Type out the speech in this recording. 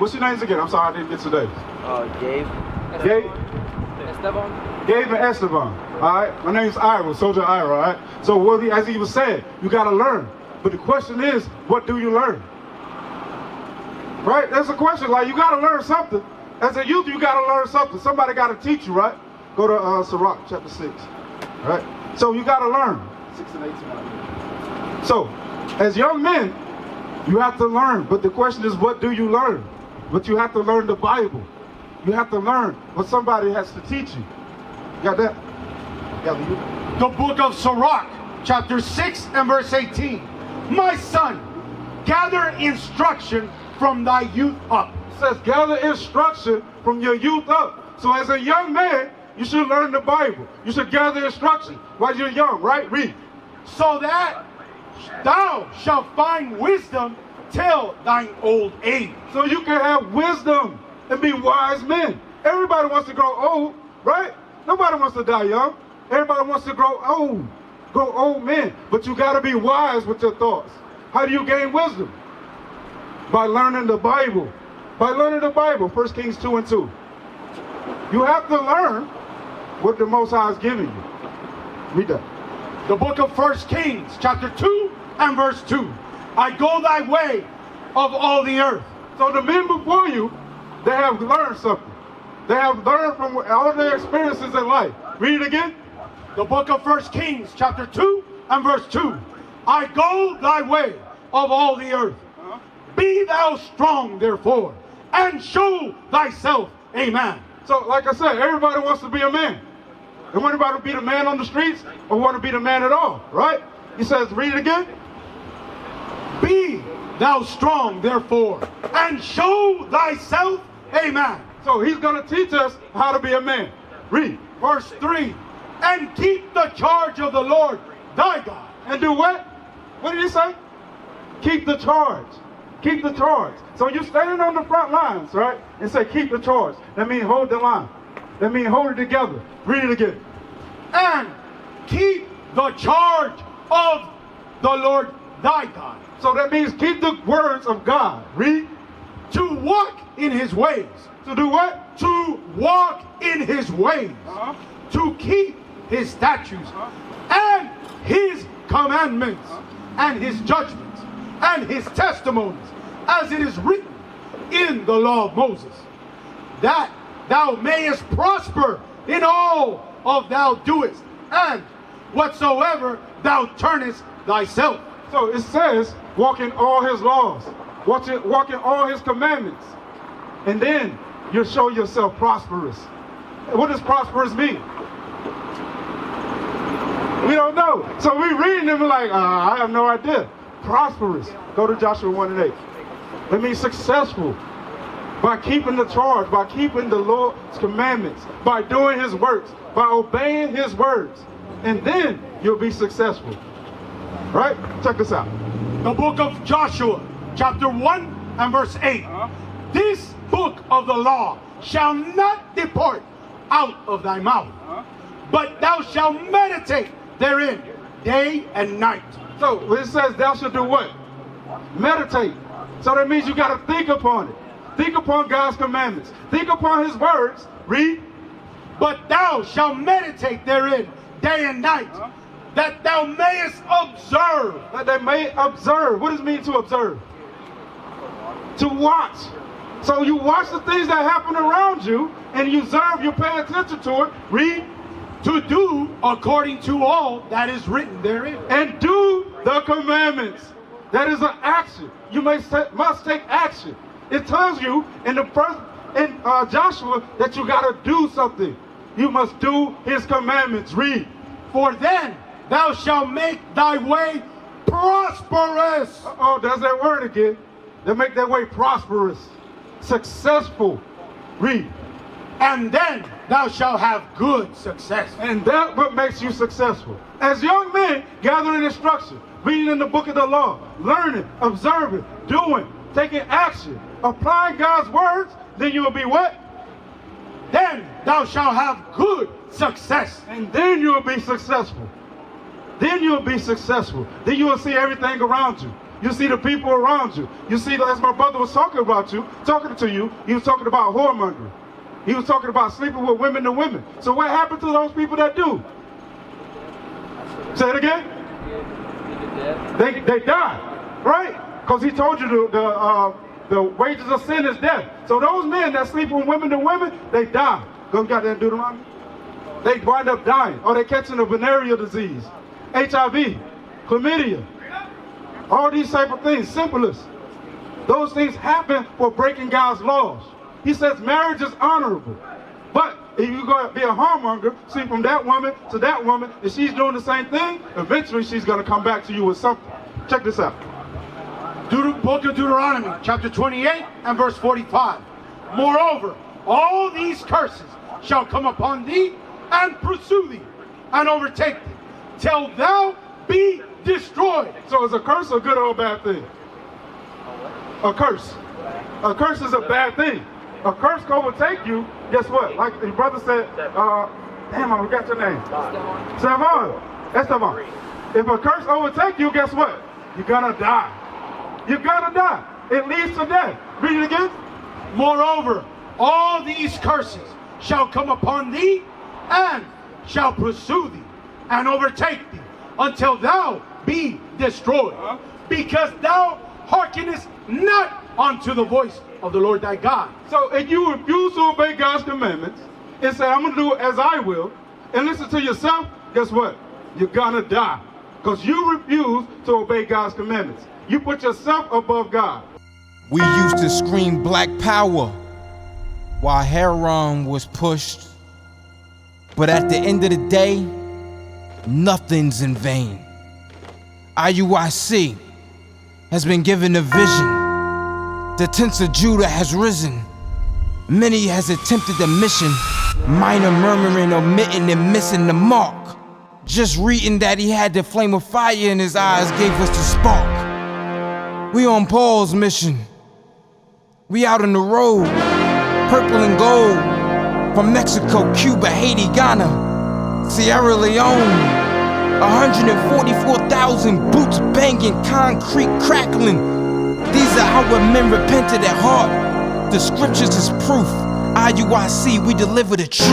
What's your names again? I'm sorry I didn't get today. Gabe. Gabe? Esteban. Gabe and Esteban. All right. My name's Ira, Soldier Ira. All right. So what as he was saying, you got to learn. But the question is, what do you learn? Right? That's a question. Like, you got to learn something. As a youth, you got to learn something. Somebody got to teach you, right? Go to Sirach, chapter 6. All right? So you got to learn. 6 and 18. So, as young men, you have to learn. But the question is, what do you learn? But you have to learn the Bible. You have to learn what somebody has to teach you. You got that? The book of Sirach, chapter 6 and verse 18. My son, gather instruction from thy youth up. It says, gather instruction from your youth up. So as a young man, you should learn the Bible. You should gather instruction while you're young, right? Read. So that thou shalt find wisdom till thine old age. So you can have wisdom and be wise men. Everybody wants to grow old, right? Nobody wants to die young. Everybody wants to grow old men. But you got to be wise with your thoughts. How do you gain wisdom? By learning the Bible. By learning the Bible, 1 Kings 2 and 2. You have to learn what the Most High is giving you. Read that. The book of 1 Kings, chapter 2 and verse 2. I go thy way of all the earth. So the men before you, they have learned something. They have learned from all their experiences in life. Read it again. The book of 1 Kings, chapter 2 and verse 2. I go thy way of all the earth. Be thou strong, therefore, and show thyself a man. So, like I said, everybody wants to be a man. They want anybody to be the man on the streets or want to be the man at all, right? He says, read it again. Be thou strong, therefore, and show thyself a man. So he's going to teach us how to be a man. Read. Verse 3. And keep the charge of the Lord thy God. And do what? What did he say? Keep the charge. Keep the charge. So you're standing on the front lines, right? And say, keep the charge. That means hold the line. That means hold it together. Read it again. And keep the charge of the Lord thy God. So that means keep the words of God. Read. To walk in his ways. To do what? To walk in his ways. To keep his statutes and his commandments and his judgments and his testimonies, as it is written in the law of Moses, that thou mayest prosper in all of thou doest, and whatsoever thou turnest thyself. So it says, walk in all his laws, walk in all his commandments, and then you'll show yourself prosperous. What does prosperous mean? We don't know. So we reading them like, I have no idea. Prosperous. Go to Joshua 1 and 8. That means successful. By keeping the charge, by keeping the Lord's commandments, by doing his works, by obeying his words. And then you'll be successful. Right? Check this out. The book of Joshua, chapter 1 and verse 8. This book of the law shall not depart out of thy mouth, but thou shalt meditate therein day and night. So when it says thou shalt do what? Meditate. So that means you got to think upon it. Think upon God's commandments. Think upon his words. Read. But thou shalt meditate therein day and night, that thou mayest observe. That they may observe. What does it mean to observe? To watch. So you watch the things that happen around you, and you observe, you pay attention to it. Read. To do according to all that is written therein. And do the commandments. That is an action. You must take action. It tells you in Joshua that you got to do something. You must do his commandments. Read. For then thou shalt make thy way prosperous. Oh, there's that word again. They make their way prosperous, successful. Read. And then thou shalt have good success. And that what makes you successful. As young men, gathering instruction, reading in the book of the law, learning, observing, doing, taking action, applying God's words, then you will be what? Then thou shalt have good success. And then you will be successful. Then you will be successful. Then you will see everything around you. You see the people around you. You see, as my brother was talking to you, he was talking about whoremongering. He was talking about sleeping with women to women. So what happened to those people that do? Say it again? They die, right? Because he told you the wages of sin is death. So those men that sleep with women to women, they die. Go got that in Deuteronomy? They wind up dying, or they catching a venereal disease, HIV, chlamydia, all these type of things, syphilis. Those things happen for breaking God's laws. He says marriage is honorable. But if you're going to be a whoremonger, sleep from that woman to that woman, and she's doing the same thing, eventually she's going to come back to you with something. Check this out. Book of Deuteronomy, chapter 28 and verse 45. Moreover, all these curses shall come upon thee and pursue thee and overtake thee till thou be destroyed. So is a curse a good or a bad thing? A curse. A curse is a bad thing. A curse can overtake you. Guess what? Like your brother said, damn, I forgot your name. Esteban. If a curse overtake you, guess what? You're gonna die. You're gonna die. It leads to death. Read it again. Moreover, all these curses shall come upon thee and shall pursue thee and overtake thee until thou be destroyed, because thou hearkenest not unto the voice of the Lord thy God. So if you refuse to obey God's commandments and say, I'm going to do it as I will, and listen to yourself, guess what? You're going to die. Because you refuse to obey God's commandments. You put yourself above God. We used to scream black power while heroin was pushed. But at the end of the day, nothing's in vain. IUIC has been given a vision. The tents of Judah has risen. Many has attempted the mission, minor murmuring, omitting, and missing the mark. Just reading that he had the flame of fire in his eyes gave us the spark. We on Paul's mission. We out on the road, purple and gold, from Mexico, Cuba, Haiti, Ghana, Sierra Leone. 144,000 boots banging, concrete crackling. These are our men repented at heart. The scriptures is proof. IUIC, we deliver the truth.